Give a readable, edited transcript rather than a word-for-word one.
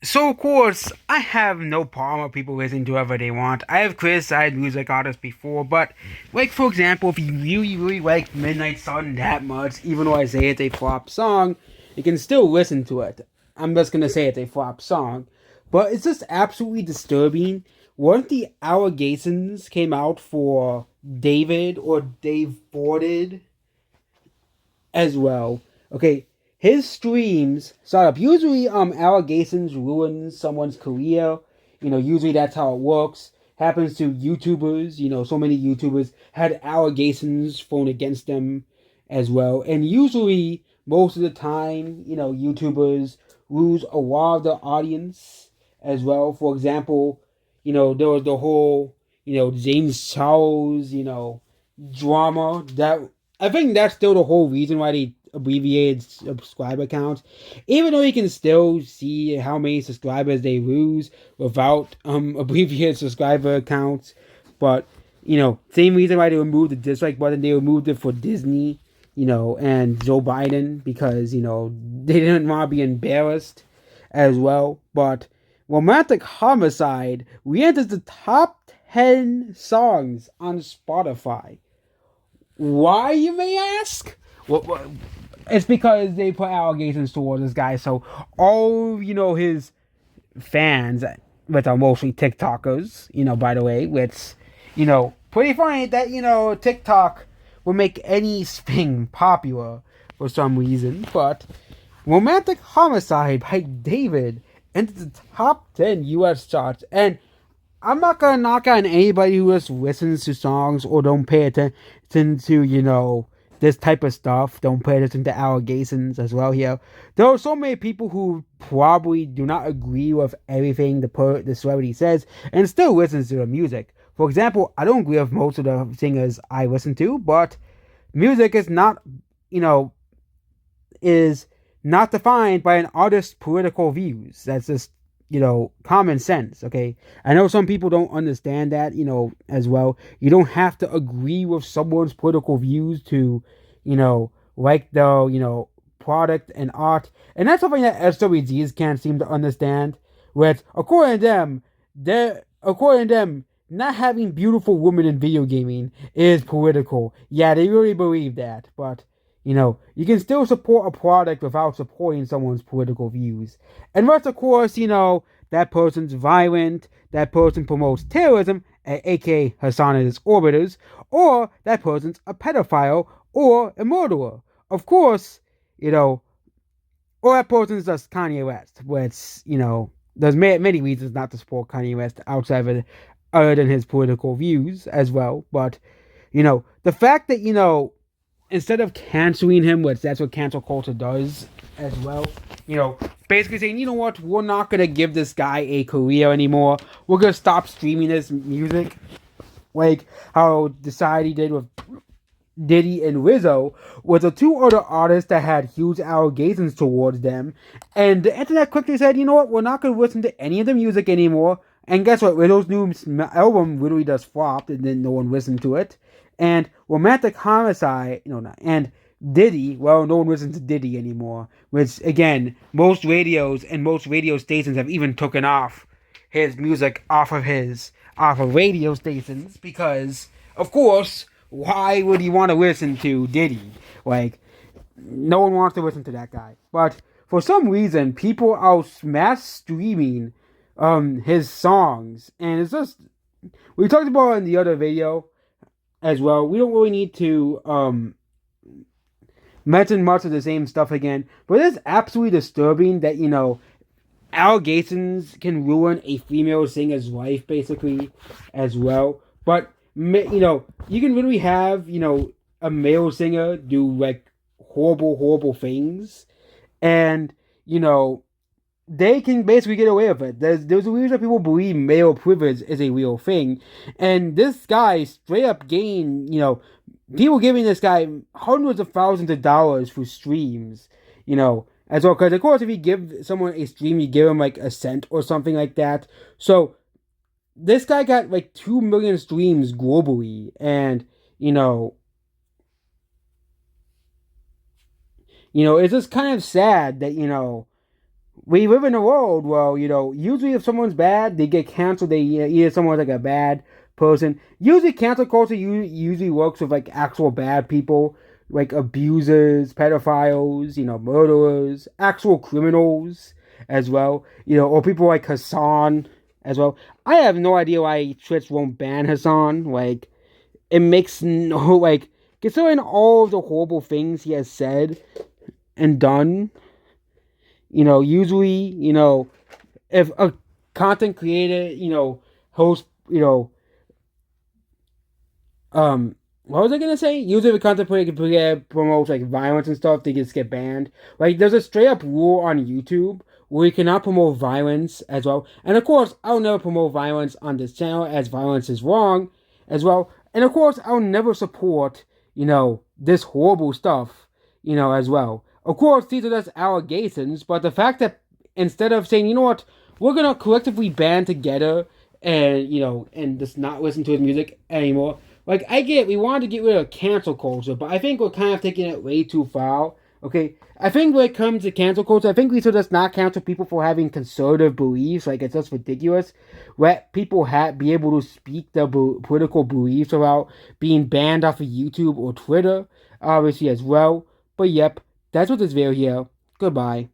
So of course, I have no problem with people listening to whatever they want. I have criticized music artists before, but like for example, if you really like Midnight Sun that much, even though I say it's a flop song, you can still listen to it. I'm just gonna say it's a flop song, but it's just absolutely disturbing. Weren't the allegations came out for David or Dave Forded as well? Okay, his streams start up. Usually, allegations ruin someone's career. Usually that's how it works. Happens to YouTubers. So many YouTubers had allegations thrown against them as well. And usually, most of the time, YouTubers lose a lot of their audience as well. For example, there was the whole, James Charles, drama that I think that's still the whole reason why they abbreviated subscriber counts. Even though you can still see how many subscribers they lose without abbreviated subscriber counts. But, same reason why they removed the dislike button, they removed it for Disney, and Joe Biden because, they didn't want to be embarrassed as well. But Romantic Homicide re-enters the top 10 songs on Spotify. Why, you may ask? Well, it's because they put allegations towards this guy. So all his fans, which are mostly TikTokers, by the way, which pretty funny that TikTok will make anything popular for some reason. But Romantic Homicide by David entered the top 10 U.S. charts, and I'm not gonna knock on anybody who just listens to songs or don't pay attention to, this type of stuff. Don't pay attention to allegations as well here. There are so many people who probably do not agree with everything the celebrity says and still listens to the music. For example, I don't agree with most of the singers I listen to, but music is not, you know, is not defined by an artist's political views. That's just, common sense, okay? I know some people don't understand that, as well. You don't have to agree with someone's political views to, like the, product and art. And that's something that SWGs can't seem to understand. Which, according to them, not having beautiful women in video gaming is political. Yeah, they really believe that, but you can still support a product without supporting someone's political views. Unless, of course, that person's violent, that person promotes terrorism, aka Hassan and his orbiters, or that person's a pedophile or a murderer. Of course, or that person's just Kanye West, which, there's many reasons not to support Kanye West outside of it, other than his political views as well. But, the fact that, instead of canceling him, which that's what cancel culture does as well, basically saying, what, we're not gonna give this guy a career anymore. We're gonna stop streaming his music, like how Society did with Diddy and Rizzo, was the two other artists that had huge allegations towards them, and the internet quickly said, what, we're not gonna listen to any of the music anymore. And guess what? Rizzo's new album literally just flopped, and then no one listened to it. And Romantic Homicide, and Diddy, well, no one listens to Diddy anymore. Which, again, most radios and most radio stations have even taken off his music off of radio stations because, of course, why would you want to listen to Diddy? Like, no one wants to listen to that guy. But for some reason, people are mass streaming his songs, and it's just, we talked about it in the other video as well. We don't really need to mention much of the same stuff again, but it's absolutely disturbing that allegations can ruin a female singer's life basically as well. But you can literally have a male singer do like horrible things, and they can basically get away with it. There's a reason people believe male privilege is a real thing, and this guy straight up gained people giving this guy hundreds of thousands of dollars for streams, as well. Because of course, if you give someone a stream, you give them like a cent or something like that. So this guy got like 2 million streams globally, and it's just kind of sad that we live in a world where, usually if someone's bad, they get canceled. They either someone's like a bad person. Usually, cancel culture usually works with like actual bad people, like abusers, pedophiles, murderers, actual criminals as well. Or people like Hassan as well. I have no idea why Twitch won't ban Hassan. Like, it makes no like considering all of the horrible things he has said and done. Usually, if a content creator, host, what was I gonna say? Usually, if a content creator promotes like violence and stuff, they just get banned. Like, there's a straight up rule on YouTube where you cannot promote violence as well. And of course, I'll never promote violence on this channel as violence is wrong as well. And of course, I'll never support, this horrible stuff, as well. Of course, these are just allegations, but the fact that instead of saying, what, we're gonna collectively band together and and just not listen to his music anymore. Like, I get we wanted to get rid of cancel culture, but I think we're kind of taking it way too far. Okay, I think when it comes to cancel culture, I think we should just not cancel people for having conservative beliefs. Like, it's just ridiculous. Let people be able to speak their political beliefs without being banned off of YouTube or Twitter, obviously as well. But yep, that's what this video here. Goodbye.